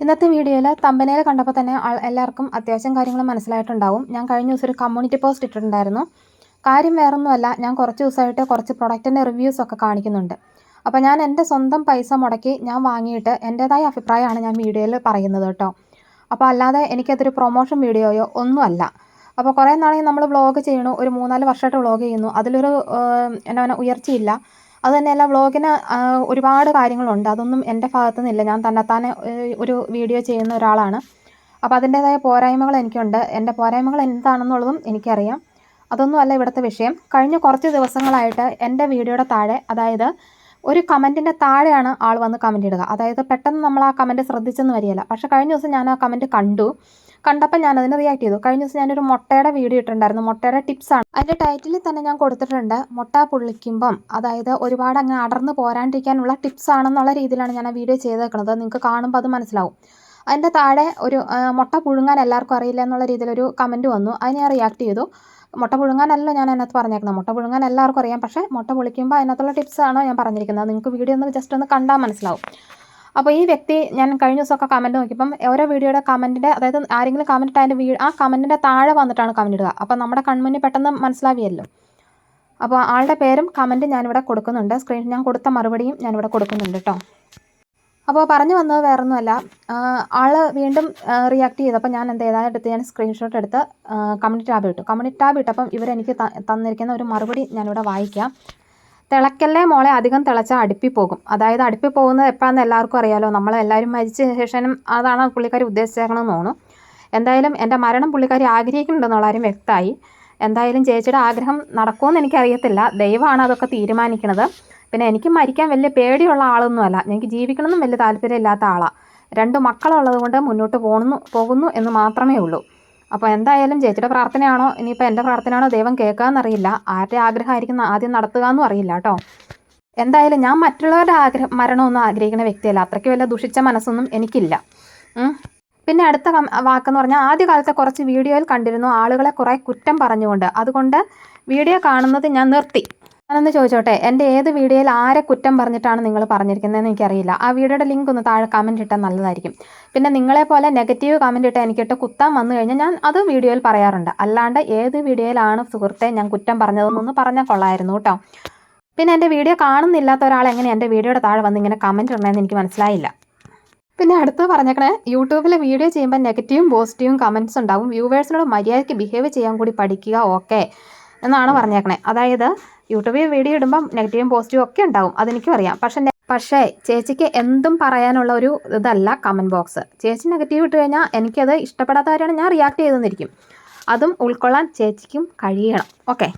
ഇന്നത്തെ വീഡിയോയിൽ തമ്പനയിൽ കണ്ടപ്പോൾ തന്നെ എല്ലാവർക്കും അത്യാവശ്യം കാര്യങ്ങൾ മനസ്സിലായിട്ടുണ്ടാവും. ഞാൻ കഴിഞ്ഞ ദിവസം ഒരു കമ്മ്യൂണിറ്റി പോസ്റ്റ് ഇട്ടിട്ടുണ്ടായിരുന്നു. കാര്യം വേറൊന്നുമല്ല, ഞാൻ കുറച്ച് ദിവസമായിട്ട് കുറച്ച് പ്രൊഡക്റ്റിൻ്റെ റിവ്യൂസൊക്കെ കാണിക്കുന്നുണ്ട്. അപ്പോൾ ഞാൻ എൻ്റെ സ്വന്തം പൈസ മുടക്കി ഞാൻ വാങ്ങിയിട്ട് എൻ്റേതായ അഭിപ്രായമാണ് ഞാൻ വീഡിയോയിൽ പറയുന്നത് കേട്ടോ. അപ്പോൾ അല്ലാതെ എനിക്കതൊരു പ്രൊമോഷൻ വീഡിയോയോ ഒന്നുമല്ല. അപ്പോൾ കുറേ നാളെയും നമ്മൾ വ്ളോഗ് ചെയ്യണു, ഒരു 3-4 വർഷമായിട്ട് വ്ളോഗ് ചെയ്യുന്നു. അതിലൊരു ഉയർച്ചയില്ല. അതുതന്നെയല്ല, വ്ളോഗിന് ഒരുപാട് കാര്യങ്ങളുണ്ട്. അതൊന്നും എൻ്റെ ഭാഗത്തു നിന്നില്ല. ഞാൻ തന്നെത്താനെ ഒരു വീഡിയോ ചെയ്യുന്ന ഒരാളാണ്. അപ്പോൾ അതിൻ്റേതായ പോരായ്മകൾ എനിക്കുണ്ട്. എൻ്റെ പോരായ്മകൾ എന്താണെന്നുള്ളതും എനിക്കറിയാം. അതൊന്നുമല്ല ഇവിടുത്തെ വിഷയം. കഴിഞ്ഞ കുറച്ച് ദിവസങ്ങളായിട്ട് എൻ്റെ വീഡിയോയുടെ താഴെ, അതായത് ഒരു കമൻറ്റിൻ്റെ താഴെയാണ് ആൾ വന്ന് കമൻറ്റ് ഇടുക. അതായത് പെട്ടെന്ന് നമ്മൾ ആ കമൻറ്റ് ശ്രദ്ധിച്ചെന്ന് വരികയില്ല. പക്ഷേ കഴിഞ്ഞ ദിവസം ഞാൻ ആ കമൻറ്റ് കണ്ടപ്പോൾ ഞാനതിന് റിയാക്ട് ചെയ്തു. കഴിഞ്ഞ ദിവസം ഞാനൊരു മുട്ടയുടെ വീഡിയോ ഇട്ടിട്ടുണ്ടായിരുന്നു. മുട്ടയുടെ ടിപ്സാണ്. അതിൻ്റെ ടൈറ്റിലിൽ തന്നെ ഞാൻ കൊടുത്തിട്ടുണ്ട്, മുട്ട പൊള്ളിക്കുമ്പം അതായത് ഒരുപാട് അങ്ങനെ അടർന്ന് പോരാണ്ടിരിക്കാനുള്ള ടിപ്സ് ആണെന്നുള്ള രീതിയിലാണ് ഞാൻ ആ വീഡിയോ ചെയ്തേക്കുന്നത്. നിങ്ങൾക്ക് കാണുമ്പോൾ അത് മനസ്സിലാവും. അതിൻ്റെ താഴെ ഒരു മുട്ട പുഴുങ്ങാൻ എല്ലാവർക്കും അറിയില്ല എന്നുള്ള രീതിയിലൊരു കമൻറ്റ് വന്നു. അതിന് ഞാൻ റിയാക്ട് ചെയ്തു. മുട്ട പുഴുങ്ങാനല്ല ഞാൻ അതിനകത്ത് പറഞ്ഞേക്കുന്നത്. മുട്ട പുഴുങ്ങാൻ എല്ലാവർക്കും അറിയാം. പക്ഷേ മുട്ട പൊളിക്കുമ്പോൾ അതിനകത്തുള്ള ടിപ്സാണ് ഞാൻ പറഞ്ഞിരിക്കുന്നത്. നിങ്ങൾക്ക് വീഡിയോ ഒന്ന് ജസ്റ്റ് ഒന്ന് കണ്ടാൽ മനസ്സിലാവും. അപ്പോൾ ഈ വ്യക്തി, ഞാൻ കഴിഞ്ഞ ദിവസമൊക്കെ കമൻറ്റ് നോക്കിയപ്പം ഓരോ വീഡിയോയുടെ കമൻറ്റിൻ്റെ, അതായത് ആരെങ്കിലും കമൻറ്റ് ഇട്ട് അതിൻ്റെ ആ കമൻറ്റിൻ്റെ താഴെ വന്നിട്ടാണ് കമൻറ്റ് ഇടുക. അപ്പോൾ നമ്മുടെ കൺമുന്നിൽ പെട്ടെന്ന് മനസ്സിലാവിയല്ലോ. അപ്പോൾ ആളുടെ പേരും കമൻറ്റും ഞാനിവിടെ കൊടുക്കുന്നുണ്ട്. സ്ക്രീൻ ഞാൻ കൊടുത്ത മറുപടിയും ഞാനിവിടെ കൊടുക്കുന്നുണ്ട് കേട്ടോ. അപ്പോൾ പറഞ്ഞു വന്നത് വേറൊന്നുമല്ല, ആൾ വീണ്ടും റിയാക്ട് ചെയ്തപ്പോൾ ഞാൻ എടുത്ത് ഞാൻ സ്ക്രീൻഷോട്ട് എടുത്ത് കമ്മ്യൂണിറ്റി ടാബ് ഇട്ടു. കമ്മ്യൂണിറ്റി ടാബ് ഇട്ടപ്പം ഇവരെനിക്ക് തന്നിരിക്കുന്ന ഒരു മറുപടി ഞാനിവിടെ വായിക്കാം. തിളക്കല്ലേ മോളെ, അധികം തിളച്ചാൽ അടുപ്പി പോകും. അതായത് അടുപ്പി പോകുന്നത് എപ്പോഴാണെന്ന് എല്ലാവർക്കും അറിയാമല്ലോ. നമ്മളെല്ലാവരും മരിച്ച ശേഷം അതാണ് പുള്ളിക്കാരി ഉദ്ദേശിച്ചേക്കണമെന്ന് തോന്നുന്നു. എന്തായാലും എൻ്റെ മരണം പുള്ളിക്കാരി ആഗ്രഹിക്കുന്നുണ്ടെന്നുള്ള കാര്യം വ്യക്തമായി. എന്തായാലും ചേച്ചിയുടെ ആഗ്രഹം നടക്കുമെന്ന് എനിക്കറിയത്തില്ല. ദൈവമാണ് അതൊക്കെ തീരുമാനിക്കുന്നത്. പിന്നെ എനിക്ക് മരിക്കാൻ വലിയ പേടിയുള്ള ആളൊന്നുമല്ല. എനിക്ക് ജീവിക്കണമെന്നും വലിയ താല്പര്യമില്ലാത്ത ആളാണ്. 2 മക്കളുള്ളത് കൊണ്ട് മുന്നോട്ട് പോകുന്നു എന്ന് മാത്രമേ ഉള്ളൂ. അപ്പോൾ എന്തായാലും ചേച്ചിയുടെ പ്രാർത്ഥനയാണോ ഇനിയിപ്പോൾ എൻ്റെ പ്രാർത്ഥനയാണോ ദൈവം കേൾക്കാമെന്നറിയില്ല. ആരുടെ ആഗ്രഹമായിരിക്കും ആദ്യം നടത്തുക എന്നും അറിയില്ല കേട്ടോ. എന്തായാലും ഞാൻ മറ്റുള്ളവരുടെ മരണമൊന്നും ആഗ്രഹിക്കുന്ന വ്യക്തിയല്ല. അത്രയ്ക്ക് വലിയ ദുഷിച്ച മനസ്സൊന്നും എനിക്കില്ല. പിന്നെ അടുത്ത വാക്കെന്ന് പറഞ്ഞാൽ, ആദ്യകാലത്തെ കുറച്ച് വീഡിയോയിൽ കണ്ടിരുന്നു ആളുകളെ കുറേ കുറ്റം പറഞ്ഞുകൊണ്ട്. അതുകൊണ്ട് വീഡിയോ കാണുന്നത് ഞാൻ നിർത്തി. ഞാനൊന്ന് ചോദിച്ചോട്ടെ, എൻ്റെ ഏത് വീഡിയോയിൽ ആരെ കുറ്റം പറഞ്ഞിട്ടാണ് നിങ്ങൾ പറഞ്ഞിരിക്കുന്നതെന്ന് എനിക്കറിയില്ല. ആ വീഡിയോയുടെ ലിങ്ക് ഒന്ന് താഴെ കമൻറ്റ് ഇട്ടാൽ നല്ലതായിരിക്കും. പിന്നെ നിങ്ങളെപ്പോലെ നെഗറ്റീവ് കമൻറ്റ് ഇട്ട് എനിക്കിട്ട് കുത്താൻ വന്നു കഴിഞ്ഞാൽ ഞാൻ അത് വീഡിയോയിൽ പറയാറുണ്ട്. അല്ലാണ്ട് ഏത് വീഡിയോയിലാണ് സുഹൃത്തെ ഞാൻ കുറ്റം പറഞ്ഞതെന്നൊന്ന് പറഞ്ഞാൽ കൊള്ളായിരുന്നു കേട്ടോ. പിന്നെ എൻ്റെ വീഡിയോ കാണുന്നില്ലാത്ത ഒരാൾ എങ്ങനെ എൻ്റെ വീഡിയോയുടെ താഴെ വന്ന് ഇങ്ങനെ കമൻറ്റ് ഇടണമെന്ന് എനിക്ക് മനസ്സിലായില്ല. പിന്നെ അടുത്ത് പറഞ്ഞേക്കണേ, യൂട്യൂബിൽ വീഡിയോ ചെയ്യുമ്പോൾ നെഗറ്റീവും പോസിറ്റീവും കമൻറ്റ്സ് ഉണ്ടാവും. വ്യൂവേഴ്സിനോട് മര്യാദയ്ക്ക് ബിഹേവ് ചെയ്യാൻ കൂടി പഠിക്കുക, ഓക്കെ എന്നാണ് പറഞ്ഞേക്കണേ. അതായത് യൂട്യൂബിൽ വീഡിയോ ഇടുമ്പം നെഗറ്റീവും പോസിറ്റീവും ഒക്കെ ഉണ്ടാവും, അതെനിക്കും അറിയാം. പക്ഷേ ചേച്ചിക്ക് എന്തും പറയാനുള്ള ഒരു ഇതല്ല കമൻറ്റ് ബോക്സ്. ചേച്ചി നെഗറ്റീവ് ഇട്ട് കഴിഞ്ഞാൽ എനിക്കത് ഇഷ്ടപ്പെടാത്ത കാര്യമാണ്, ഞാൻ റിയാക്ട് ചെയ്തെന്നിരിക്കും. അതും ഉൾക്കൊള്ളാൻ ചേച്ചിക്കും കഴിയണം, ഓക്കെ.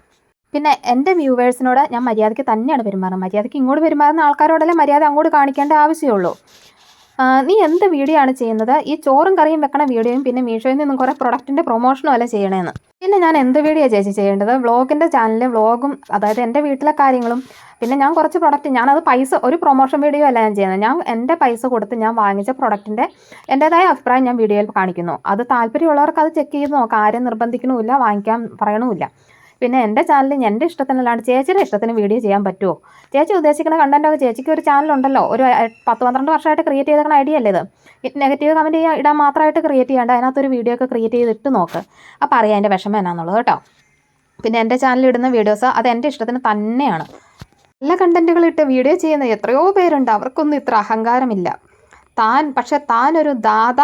പിന്നെ എൻ്റെ വ്യൂവേഴ്സിനോട് ഞാൻ മര്യാദയ്ക്ക് തന്നെയാണ് പെരുമാറുന്നത്. മര്യാദയ്ക്ക് ഇങ്ങോട്ട് പെരുമാറുന്ന ആൾക്കാരോടല്ലേ മര്യാദ അങ്ങോട്ട് കാണിക്കേണ്ട ആവശ്യമുള്ളൂ. നീ എന്ത് വീഡിയോ ആണ് ചെയ്യുന്നത്? ഈ ചോറും കറിയും വെക്കണ വീഡിയോയും പിന്നെ മീഷോയിൽ നിന്നും കുറേ പ്രൊഡക്റ്റിൻ്റെ പ്രൊമോഷനും അല്ല ചെയ്യണേന്ന്. പിന്നെ ഞാൻ എന്ത് വീഡിയോ ചേച്ചി ചെയ്യേണ്ടത്? വ്ളോഗിൻ്റെ ചാനലിൽ വ്ളോഗും, അതായത് എൻ്റെ വീട്ടിലെ കാര്യങ്ങളും, പിന്നെ ഞാൻ കുറച്ച് പ്രൊഡക്റ്റ്, ഞാനത് പൈസ, ഒരു പ്രൊമോഷൻ വീഡിയോ അല്ല ഞാൻ ചെയ്യുന്നത്. ഞാൻ എൻ്റെ പൈസ കൊടുത്ത് ഞാൻ വാങ്ങിച്ച പ്രൊഡക്റ്റിൻ്റെ എൻ്റേതായ അഭിപ്രായം ഞാൻ വീഡിയോയിൽ കാണിക്കുന്നു. അത് താല്പര്യമുള്ളവർക്ക് അത് ചെക്ക് ചെയ്ത് നോക്കാം. ആരും നിർബന്ധിക്കണമില്ല, വാങ്ങിക്കാൻ പറയണമില്ല. പിന്നെ എൻ്റെ ചാനലിൽ എൻ്റെ ഇഷ്ടത്തിനല്ലാണ്ട് ചേച്ചിയുടെ ഇഷ്ടത്തിന് വീഡിയോ ചെയ്യാൻ പറ്റുമോ? ചേച്ചി ഉദ്ദേശിക്കുന്ന കണ്ടൻറ്റൊക്കെ, ചേച്ചിക്ക് ഒരു ചാനലുണ്ടല്ലോ, ഒരു 10-12 വർഷമായിട്ട് ക്രിയേറ്റ് ചെയ്തേക്കണ ഐഡിയ അല്ലേ ഇത്? നെഗറ്റീവ് കമൻറ്റ് ഇടാൻ മാത്രമായിട്ട് ക്രിയേറ്റ് ചെയ്യാണ്ട് അതിനകത്തൊരു വീഡിയോ ഒക്കെ ക്രിയേറ്റ് ചെയ്തിട്ട് നോക്ക്. അപ്പോൾ അറിയാം എൻ്റെ വിഷമം എന്നാന്നുള്ളത് കേട്ടോ. പിന്നെ എൻ്റെ ചാനലിൽ ഇടുന്ന വീഡിയോസ് അത് എൻ്റെ ഇഷ്ടത്തിന് തന്നെയാണ്. നല്ല കണ്ടൻറ്റുകളിട്ട് വീഡിയോ ചെയ്യുന്ന എത്രയോ പേരുണ്ട്, അവർക്കൊന്നും ഇത്ര അഹങ്കാരമില്ല. താനൊരു ദാദ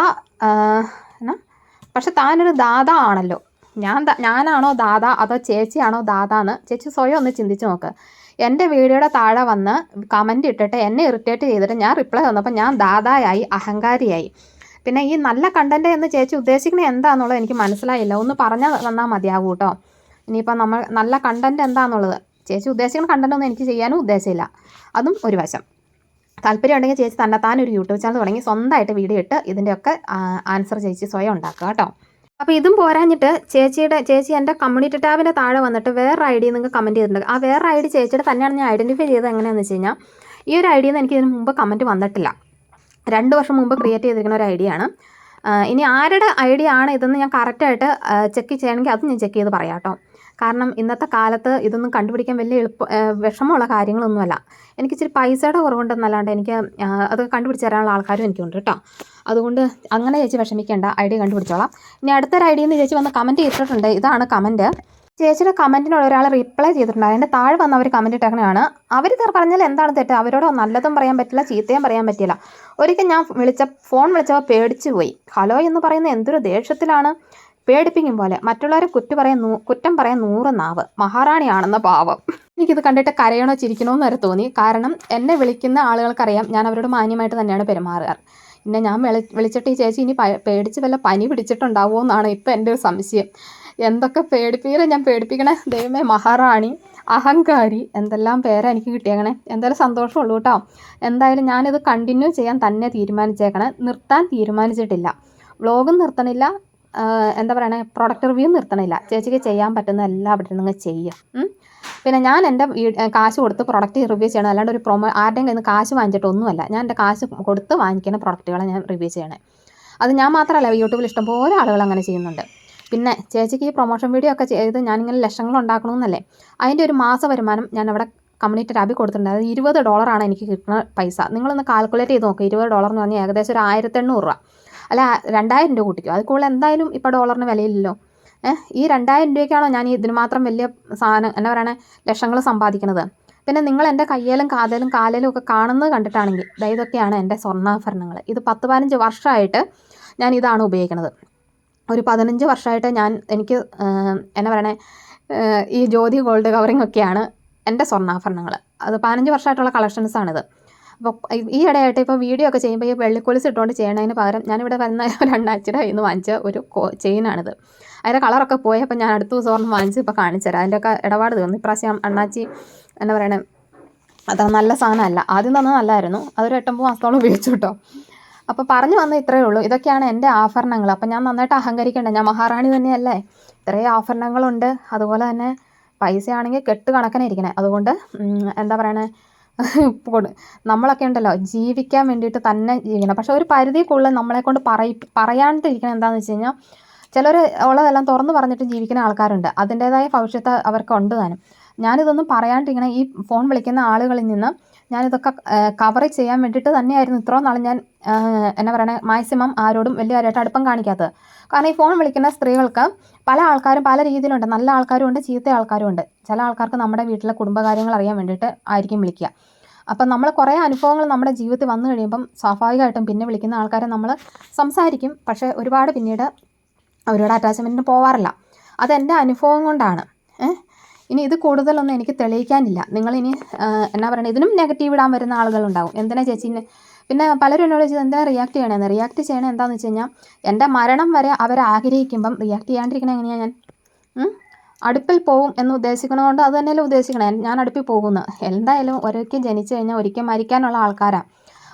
ആണല്ലോ. ഞാനാണോ ദാദ അതോ ചേച്ചിയാണോ ദാദാന്ന് ചേച്ചി സ്വയം ഒന്ന് ചിന്തിച്ച് നോക്ക്. എൻ്റെ വീഡിയോയുടെ താഴെ വന്ന് കമൻറ്റ് ഇട്ടിട്ട് എന്നെ ഇറിറ്റേറ്റ് ചെയ്തിട്ട് ഞാൻ റിപ്ലൈ തന്നപ്പോൾ ഞാൻ ദാദായായി, അഹങ്കാരിയായി. പിന്നെ ഈ നല്ല കണ്ടൻറ്റ് എന്ന് ചേച്ചി ഉദ്ദേശിക്കുന്നത് എന്താണെന്നുള്ളത് എനിക്ക് മനസ്സിലായില്ല. ഒന്ന് പറഞ്ഞാൽ തന്നാൽ മതിയാകും കേട്ടോ. ഇനിയിപ്പോൾ നമ്മൾ നല്ല കണ്ടൻറ്റ് എന്താണെന്നുള്ളത്, ചേച്ചി ഉദ്ദേശിക്കുന്ന കണ്ടൻറ്റൊന്നും എനിക്ക് ചെയ്യാനും ഉദ്ദേശമില്ല. അതും ഒരു വശം. താല്പര്യം ഉണ്ടെങ്കിൽ ചേച്ചി തന്നെത്താനൊരു യൂട്യൂബ് ചാനൽ തുടങ്ങി സ്വന്തമായിട്ട് വീഡിയോ ഇട്ട് ഇതിൻ്റെയൊക്കെ ആൻസർ ചേച്ചി സ്വയം ഉണ്ടാക്കുക കേട്ടോ. അപ്പോൾ ഇതും പോരാഞ്ഞിട്ട് ചേച്ചി എൻ്റെ കമ്മ്യൂണിറ്റി ടാബിൻ്റെ താഴെ വന്നിട്ട് വേറെ ഐ ഡി നിങ്ങൾക്ക് കമൻറ്റ് ചെയ്തിട്ടുണ്ട്. ആ വേറെ ഐ ഡി ചേച്ചിയുടെ തന്നെയാണ് ഞാൻ ഐഡൻറ്റിഫൈ ചെയ്തത്. എങ്ങനെയാണെന്ന് വെച്ച് കഴിഞ്ഞാൽ, ഈ ഒരു ഐ ഡിയിൽ നിന്ന് എനിക്ക് ഇതിന് മുമ്പ് കമൻറ്റ് വന്നിട്ടില്ല. 2 വർഷം മുമ്പ് ക്രിയേറ്റ് ചെയ്തിരിക്കുന്ന ഒരു ഐ ഡിയാണ്. ഇനി ആരുടെ ഐ ഡി ആണ് ഇതെന്ന് ഞാൻ കറക്റ്റായിട്ട് ചെക്ക് ചെയ്യണമെങ്കിൽ അത് ഞാൻ ചെക്ക് ചെയ്ത് പറയാം കേട്ടോ. കാരണം ഇന്നത്തെ കാലത്ത് ഇതൊന്നും കണ്ടുപിടിക്കാൻ വലിയ വിഷമമുള്ള കാര്യങ്ങളൊന്നുമല്ല. എനിക്കിച്ചിരി പൈസയുടെ കുറവുണ്ടെന്നല്ലാണ്ട് എനിക്ക് അത് കണ്ടുപിടിച്ച് തരാനുള്ള ആൾക്കാരും എനിക്കുണ്ട് കേട്ടോ. അതുകൊണ്ട് അങ്ങനെ ചേച്ചി വിഷമിക്കേണ്ട, ഐഡിയ കണ്ടുപിടിച്ചോളാം. ഇനി അടുത്തൊരു ഐഡിയ എന്ന് ചേച്ചി വന്ന് കമൻറ്റ് ചെയ്തിട്ടുണ്ട്. ഇതാണ് കമൻറ്റ്. ചേച്ചിയുടെ കമൻറ്റിനോട് ഒരാൾ റിപ്ലൈ ചെയ്തിട്ടുണ്ട്. അതിൻ്റെ താഴെ വന്ന് അവർ കമൻറ്റ് ഇട്ടേക്കണതാണ്. അവർ പറഞ്ഞാൽ എന്താണ് തെറ്റ്? അവരോട് നല്ലതും പറയാൻ പറ്റില്ല, ചീത്തയും പറയാൻ പറ്റില്ല. ഒരിക്കൽ ഞാൻ ഫോൺ വിളിച്ചപ്പോൾ പേടിച്ചു പോയി. ഹലോ എന്ന് പറയുന്നത് എന്തൊരു ദേഷ്യത്തിലാണ്, പേടിപ്പിക്കും പോലെ. മറ്റുള്ളവരെ കുറ്റം പറയാൻ 100 നാവ്. മഹാറാണിയാണെന്ന പാവം. എനിക്കിത് കണ്ടിട്ട് കരയണോ ചിരിക്കണോ എന്ന് വരെ തോന്നി. കാരണം എന്നെ വിളിക്കുന്ന ആളുകൾക്കറിയാം ഞാൻ അവരോട് മാന്യമായിട്ട് തന്നെയാണ് പെരുമാറുക. പിന്നെ ഞാൻ വിളിച്ചിട്ട് ഈ ചേച്ചി ഇനി പേടിച്ച് വല്ല പനി പിടിച്ചിട്ടുണ്ടാവുമോ എന്നാണ് ഇപ്പം എൻ്റെ ഒരു സംശയം. എന്തൊക്കെ പേടിപ്പിക്കണേ, ഞാൻ പേടിപ്പിക്കണേ ദൈവമേ. മഹാറാണി, അഹങ്കാരി, എന്തെല്ലാം പേരാ എനിക്ക് കിട്ടിയേക്കണേ. എന്തായാലും സന്തോഷമുള്ളൂ കേട്ടോ. എന്തായാലും ഞാനിത് കണ്ടിന്യൂ ചെയ്യാൻ തന്നെ തീരുമാനിച്ചേക്കണേ. നിർത്താൻ തീരുമാനിച്ചിട്ടില്ല. വ്ളോഗും നിർത്തണില്ല, എന്താ പറയണേ, പ്രൊഡക്റ്റ് റിവ്യൂ നിർത്തണില്ല. ചേച്ചിക്ക് ചെയ്യാൻ പറ്റുന്ന എല്ലാം അവിടെ നിങ്ങൾ ചെയ്യുക. പിന്നെ ഞാൻ എൻ്റെ കാശ് കൊടുത്ത് പ്രൊഡക്റ്റ് റിവ്യൂ ചെയ്യണം, അല്ലാണ്ട് ഒരു ആരുടെയും കയ്യിൽ നിന്ന് കാശ് വാങ്ങിച്ചിട്ടൊന്നുമല്ല. ഞാൻ എൻ്റെ കാശ് കൊടുത്ത് വാങ്ങിക്കുന്ന പ്രൊഡക്റ്റുകളെ ഞാൻ റിവ്യൂ ചെയ്യണേ. അത് ഞാൻ മാത്രമല്ല, യൂട്യൂബിൽ ഇഷ്ടംപോലെ ആളുകൾ അങ്ങനെ ചെയ്യുന്നുണ്ട്. പിന്നെ ചേച്ചിക്ക് ഈ പ്രൊമോഷൻ വീഡിയോ ഒക്കെ ചെയ്ത് ഞാനിങ്ങനെ ലക്ഷങ്ങൾ ഉണ്ടാക്കണമെന്നല്ലേ, അതിൻ്റെ ഒരു മാസ വരുമാനം ഞാൻ അവിടെ കമ്മ്യൂണിറ്റി ടാബിൽ കൊടുത്തിട്ടുണ്ട്. അത് $20 എനിക്ക് കിട്ടുന്ന പൈസ. നിങ്ങളൊന്ന് കാൽക്കുലേറ്റ് ചെയ്ത് നോക്കുക. $20 എന്ന് പറഞ്ഞാൽ ഏകദേശം ഒരു 1800 രൂപ, അല്ല 2000 രൂപ കൂട്ടിക്കും. അത് കൂടുതൽ എന്തായാലും ഇപ്പോൾ ഡോളറിന് വിലയില്ലല്ലോ. ഈ 2000 രൂപയ്ക്കാണോ ഞാൻ ഇതിന് മാത്രം വലിയ സാധനം, എന്താ പറയണേ, ലക്ഷങ്ങൾ സമ്പാദിക്കുന്നത്? പിന്നെ നിങ്ങൾ എൻ്റെ കയ്യിലും കാലിലും ഒക്കെ കാണുന്നത് കണ്ടിട്ടാണെങ്കിൽ ഇതൊക്കെയാണ് എൻ്റെ സ്വർണ്ണാഭരണങ്ങൾ. ഇത് 10-15 വർഷമായിട്ട് ഞാൻ ഇതാണ് ഉപയോഗിക്കുന്നത്. ഒരു 15 വർഷമായിട്ട് എനിക്ക് എന്നാ പറയണേ, ഈ ജ്യോതി ഗോൾഡ് കവറിങ് ഒക്കെയാണ് എൻ്റെ സ്വർണ്ണാഭരണങ്ങൾ. അത് 15 വർഷമായിട്ടുള്ള കളക്ഷൻസാണിത്. അപ്പോൾ ഈ ഇടയായിട്ട് ഇപ്പോൾ വീഡിയോ ഒക്കെ ചെയ്യുമ്പോൾ ഈ വെള്ളിക്കൊലുസ് ഇട്ടുകൊണ്ട് ചെയ്യണതിന് പകരം ഞാനിവിടെ വരുന്ന 2 ആഴ്ചയുടെ കയ്യിൽ നിന്ന് വാങ്ങിച്ച ഒരു ചെയിനാണിത്. അതിൻ്റെ കളറൊക്കെ പോയപ്പോൾ ഞാൻ അടുത്ത ദിവസം ഓർമ്മ വാങ്ങിച്ച് ഇപ്പോൾ കാണിച്ചു തരാം. അതിൻ്റെയൊക്കെ ഇടപാട് തീർന്നു. ഇപ്രാവശ്യം അണ്ണാച്ചി എന്താ പറയണേ, അത് നല്ല സാധനമല്ല. ആദ്യം തന്നെ നല്ലതായിരുന്നു. അതൊരു 8-9 മാസത്തോളം ഉപയോഗിച്ചു കേട്ടോ. അപ്പോൾ പറഞ്ഞു വന്നത് ഇത്രയേ ഉള്ളൂ. ഇതൊക്കെയാണ് എൻ്റെ ആഭരണങ്ങൾ. അപ്പോൾ ഞാൻ നന്നായിട്ട് അഹങ്കരിക്കേണ്ട, ഞാൻ മഹാറാണി തന്നെയല്ലേ. ഇത്രയും ആഭരണങ്ങളുണ്ട്. അതുപോലെ തന്നെ പൈസയാണെങ്കിൽ കെട്ട് കണക്കിനെ ഇരിക്കണേ. അതുകൊണ്ട് എന്താ പറയണേ, നമ്മളൊക്കെ ഉണ്ടല്ലോ ജീവിക്കാൻ വേണ്ടിയിട്ട് തന്നെ ജീവിക്കണം. പക്ഷെ ഒരു പരിധിക്കുള്ളിൽ നമ്മളെക്കൊണ്ട് പറയാണ്ടിരിക്കണം. എന്താണെന്ന് വെച്ച് കഴിഞ്ഞാൽ ചിലർ ഉള്ളതെല്ലാം തുറന്ന് പറഞ്ഞിട്ട് ജീവിക്കുന്ന ആൾക്കാരുണ്ട്. അതിൻ്റേതായ ഭവിഷ്യത്ത് അവർക്കുണ്ട് താനും. ഞാനിതൊന്നും പറയാണ്ടിരിക്കണം. ഈ ഫോൺ വിളിക്കുന്ന ആളുകളിൽ നിന്ന് ഞാനിതൊക്കെ കവർ ചെയ്യാൻ വേണ്ടിയിട്ട് തന്നെയായിരുന്നു ഇത്രയും നാൾ ഞാൻ എന്നാ പറയണേ, മാക്സിമം ആരോടും വലിയ കാര്യമായിട്ട് അടുപ്പം കാണിക്കാത്തത്. കാരണം ഈ ഫോൺ വിളിക്കുന്ന സ്ത്രീകൾക്ക് പല ആൾക്കാരും പല രീതിയിലുണ്ട്. നല്ല ആൾക്കാരും ഉണ്ട്, ചീത്ത ആൾക്കാരും ഉണ്ട്. ചില ആൾക്കാർക്ക് നമ്മുടെ വീട്ടിലെ കുടുംബകാര്യങ്ങൾ അറിയാൻ വേണ്ടിയിട്ട് ആയിരിക്കും വിളിക്കുക. അപ്പം നമ്മൾ കുറേ അനുഭവങ്ങൾ നമ്മുടെ ജീവിതത്തിൽ വന്നു കഴിയുമ്പം സ്വാഭാവികമായിട്ടും പിന്നെ വിളിക്കുന്ന ആൾക്കാരെ നമ്മൾ സംസാരിക്കും. പക്ഷേ ഒരുപാട് പിന്നീട് അവരോട് അറ്റാച്ച്മെൻറ്റിന് പോവാറില്ല. അതെൻ്റെ അനുഭവം കൊണ്ടാണ്. ഇനി ഇത് കൂടുതലൊന്നും എനിക്ക് തെളിയിക്കാനില്ല. നിങ്ങളിനി എന്നാ പറയുക, ഇതിനും നെഗറ്റീവ് ഇടാൻ വരുന്ന ആളുകളുണ്ടാവും. എന്തിനാ ചേച്ചീനെ, പിന്നെ പലരും എന്നോട് ചോദിച്ചത് എന്തിനാ റിയാക്ട് ചെയ്യണമെന്ന്. റിയാക്ട് ചെയ്യണത് എന്താണെന്ന് വെച്ച് കഴിഞ്ഞാൽ എൻ്റെ മരണം വരെ അവർ ആഗ്രഹിക്കുമ്പം റിയാക്ട് ചെയ്യാണ്ടിരിക്കണത് എങ്ങനെയാണ്? ഞാൻ അടുപ്പിൽ പോവും എന്ന് ഉദ്ദേശിക്കണതുകൊണ്ട് അത് തന്നെയല്ലേ ഉദ്ദേശിക്കണേ. ഞാൻ അടുപ്പിൽ പോകുന്നു. എന്തായാലും ഒരിക്കൽ ജനിച്ചു കഴിഞ്ഞാൽ ഒരിക്കൽ മരിക്കാനുള്ള ആൾക്കാരാണ്.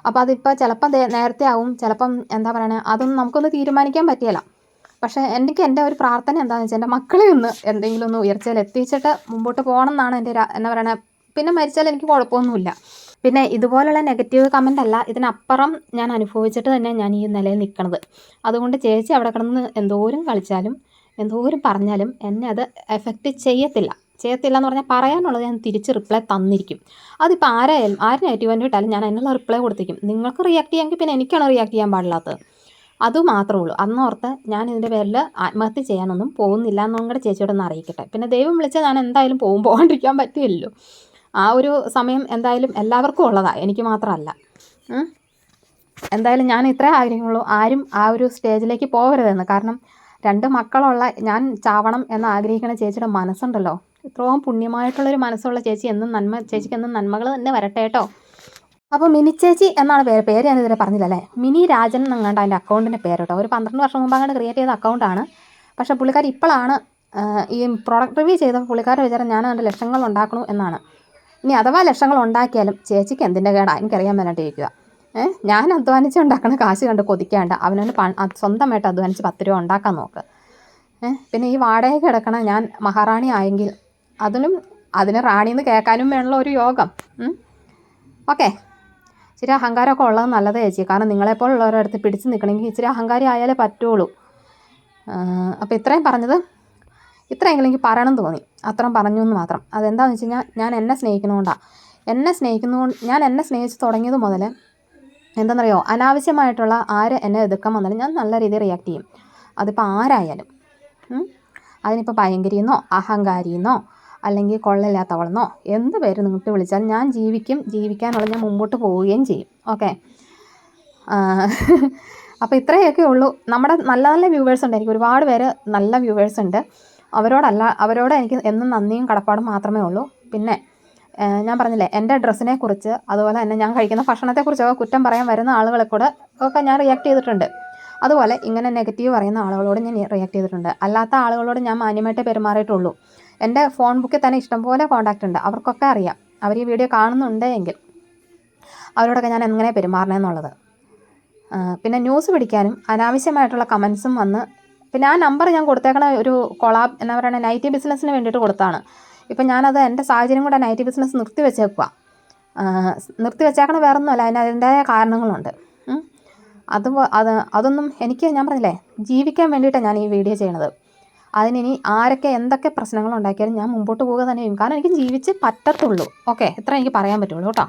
അപ്പോൾ അതിപ്പോൾ ചിലപ്പം നേരത്തെ ആവും, ചിലപ്പം എന്താ പറയണേ, അതൊന്നും നമുക്കൊന്ന് തീരുമാനിക്കാൻ പറ്റിയല്ല. പക്ഷേ എനിക്ക് എൻ്റെ ഒരു പ്രാർത്ഥന എന്താണെന്ന് വെച്ചാൽ എൻ്റെ മക്കളെ ഒന്ന് എന്തെങ്കിലും ഒന്ന് ഉയർച്ചയിൽ എത്തിച്ചിട്ട് മുമ്പോട്ട് പോകണം എന്നാണ് എൻ്റെ എന്താ പറയണേ. പിന്നെ മരിച്ചാൽ എനിക്ക് കുഴപ്പമൊന്നുമില്ല. പിന്നെ ഇതുപോലുള്ള നെഗറ്റീവ് കമൻ്റ് അല്ല, ഇതിനപ്പുറം ഞാൻ അനുഭവിച്ചിട്ട് തന്നെ ഞാൻ ഈ നിലയിൽ നിൽക്കണത്. അതുകൊണ്ട് ചേച്ചി അവിടെ കിടന്ന് എന്തോരം കളിച്ചാലും എന്തോരം പറഞ്ഞാലും എന്നെ അത് എഫക്റ്റ് ചെയ്യത്തില്ല എന്ന് പറഞ്ഞാൽ പറയാനുള്ളത് ഞാൻ തിരിച്ച് റിപ്ലൈ തന്നിരിക്കും. അതിപ്പോൾ ആര് നെഗറ്റീവ് ഇട്ടാലും ഞാൻ അതിനുള്ള റിപ്ലൈ കൊടുത്തിരിക്കും. നിങ്ങൾക്ക് റിയാക്ട് ചെയ്യാമെങ്കിൽ പിന്നെ എനിക്കാണ് റിയാക്ട് ചെയ്യാൻ പാടില്ലാത്തത്. അതുമാത്രമേ ഉള്ളൂ. അന്നോർത്ത് ഞാൻ ഇതിൻ്റെ പേരിൽ ആത്മഹത്യ ചെയ്യാനൊന്നും പോകുന്നില്ല എന്നും കൂടെ ചേച്ചിയോടൊന്ന് അറിയിക്കട്ടെ. പിന്നെ ദൈവം വിളിച്ചാൽ ഞാൻ എന്തായാലും പോകാണ്ടിരിക്കാൻ പറ്റില്ലല്ലോ. ആ ഒരു സമയം എന്തായാലും എല്ലാവർക്കും ഉള്ളതാണ്, എനിക്ക് മാത്രമല്ല. എന്തായാലും ഞാൻ ഇത്രേ ആഗ്രഹമുള്ളൂ, ആരും ആ ഒരു സ്റ്റേജിലേക്ക് പോകരുതെന്ന്. കാരണം 2 മക്കളുള്ള ഞാൻ ചാവണം എന്ന് ആഗ്രഹിക്കുന്ന ചേച്ചിയുടെ മനസ്സുണ്ടല്ലോ, ഇത്രയും പുണ്യമായിട്ടുള്ളൊരു മനസ്സുള്ള ചേച്ചി ചേച്ചിക്ക് എന്നും നന്മകൾ തന്നെ വരട്ടെ കേട്ടോ. അപ്പോൾ മിനി ചേച്ചി എന്നാണ് പേര് ഞാനിതുവരെ പറഞ്ഞില്ലല്ലേ. മിനി രാജൻ എന്നങ്ങാണ്ട് അതിൻ്റെ അക്കൗണ്ടിൻ്റെ പേര് കേട്ടോ. ഒരു 12 വർഷം മുമ്പ് അങ്ങോട്ട് ക്രിയേറ്റ് ചെയ്ത അക്കൗണ്ടാണ്. പക്ഷേ പുള്ളിക്കാരി ഇപ്പോഴാണ് ഈ പ്രൊഡക്റ്റ് റിവ്യൂ ചെയ്തപ്പോൾ പുള്ളിക്കാരുടെ വിചാരം ഞാൻ അതിൻ്റെ ലക്ഷങ്ങൾ ഉണ്ടാക്കണു എന്നാണ്. ഇനി അഥവാ ലക്ഷങ്ങൾ ഉണ്ടാക്കിയാലും ചേച്ചിക്ക് എന്തിൻ്റെ കേടാ എനിക്കറിയാൻ വേണ്ടിയിട്ടിരിക്കുക. ഞാൻ അധ്വാനിച്ച് ഉണ്ടാക്കണ കാശ് കണ്ട് കൊതിക്കാണ്ട് അവനവന് സ്വന്തമായിട്ട് അധ്വാനിച്ച് 10 രൂപ ഉണ്ടാക്കാൻ നോക്ക്. പിന്നെ ഈ വാടകയ്ക്ക് കിടക്കണ ഞാൻ മഹാറാണി ആയെങ്കിൽ അതിന് റാണിന്ന് കേൾക്കാനും വേണമല്ലോ ഒരു യോഗം. ഓക്കെ, ഇച്ചിരി അഹങ്കാരമൊക്കെ ഉള്ളത് നല്ലത് ചേച്ചി. കാരണം നിങ്ങളെപ്പോലുള്ളവരുടെ അടുത്ത് പിടിച്ച് നിൽക്കണമെങ്കിൽ ഇച്ചിരി അഹങ്കാരി ആയാലേ പറ്റുള്ളൂ. അപ്പോൾ ഇത്രയും പറഞ്ഞത് ഇത്രയെങ്കിലും എനിക്ക് പറയണം തോന്നി, അത്രയും പറഞ്ഞു എന്ന് മാത്രം. അതെന്താണെന്ന് വെച്ച് കഴിഞ്ഞാൽ ഞാൻ എന്നെ സ്നേഹിക്കുന്നതുകൊണ്ടാണ്. ഞാൻ എന്നെ സ്നേഹിച്ച് തുടങ്ങിയത് മുതൽ എന്താണെന്നറിയോ, അനാവശ്യമായിട്ടുള്ള ആര് എന്നെ എതിർക്കാൻ വന്നാലും ഞാൻ നല്ല രീതിയിൽ റിയാക്ട് ചെയ്യും. അതിപ്പോൾ ആരായാലും. അതിനിപ്പോൾ ഭയങ്കരിയെന്നോ അഹങ്കാരിയെന്നോ അല്ലെങ്കിൽ കൊള്ളില്ലാത്തവളെന്നോ എന്ത് പേര് നിങ്ങൾക്ക് വിളിച്ചാൽ ഞാൻ ജീവിക്കാനുള്ള ഞാൻ മുമ്പോട്ട് പോവുകയും ചെയ്യും. ഓക്കെ. അപ്പോൾ ഇത്രയൊക്കെ ഉള്ളൂ. നമ്മുടെ നല്ല നല്ല വ്യൂവേഴ്സ് ഉണ്ട്, എനിക്ക് ഒരുപാട് പേര് നല്ല വ്യൂവേഴ്സ് ഉണ്ട്. അവരോട് എനിക്ക് എന്നും നന്ദിയും കടപ്പാടും മാത്രമേ ഉള്ളൂ. പിന്നെ ഞാൻ പറഞ്ഞില്ലേ, എൻ്റെ ഡ്രസ്സിനെ കുറിച്ച് അതുപോലെ തന്നെ ഞാൻ കഴിക്കുന്ന ഭക്ഷണത്തെക്കുറിച്ചൊക്കെ കുറ്റം പറയാൻ വരുന്ന ആളുകളെ കൂടെ ഒക്കെ ഞാൻ റിയാക്ട് ചെയ്തിട്ടുണ്ട്. അതുപോലെ ഇങ്ങനെ നെഗറ്റീവ് പറയുന്ന ആളുകളോട് ഞാൻ റിയാക്ട് ചെയ്തിട്ടുണ്ട്. അല്ലാത്ത ആളുകളോട് ഞാൻ മാന്യമായിട്ടേ പെരുമാറിയിട്ടുള്ളൂ. എൻ്റെ ഫോൺ ബുക്കിൽ തന്നെ ഇഷ്ടംപോലെ കോൺടാക്റ്റ് ഉണ്ട്. അവർക്കൊക്കെ അറിയാം, അവർ ഈ വീഡിയോ കാണുന്നുണ്ടെങ്കിൽ അവരോടൊക്കെ ഞാൻ എങ്ങനെ പെരുമാറണമെന്നുള്ളത്. പിന്നെ ന്യൂസ് പിടിക്കാനും അനാവശ്യമായിട്ടുള്ള കമൻസും വന്ന്, പിന്നെ ആ നമ്പർ ഞാൻ കൊടുത്തേക്കണ ഒരു കൊളാബ് എന്താ പറയുക, നൈറ്റി ബിസിനസ്സിന് വേണ്ടിയിട്ട് കൊടുത്താണ്. ഇപ്പം ഞാനത് എൻ്റെ സാഹചര്യം കൂടെ നൈറ്റി ബിസിനസ് നിർത്തി വെച്ചേക്കണ വേറൊന്നുമല്ല, അതിൻ്റെതായ കാരണങ്ങളുണ്ട്. അതൊന്നും എനിക്ക്, ഞാൻ പറഞ്ഞില്ലേ, ജീവിക്കാൻ വേണ്ടിയിട്ടാണ് ഞാൻ ഈ വീഡിയോ ചെയ്യണത്. അതിനി ആരൊക്കെ എന്തൊക്കെ പ്രശ്നങ്ങളുണ്ടാക്കിയാലും ഞാൻ മുമ്പോട്ട് പോവുക തന്നെ ചെയ്യും. കാരണം എനിക്ക് ജീവിച്ച് പറ്റത്തുള്ളൂ. ഓക്കെ, ഇത്ര എനിക്ക് പറയാൻ പറ്റുള്ളൂ കേട്ടോ.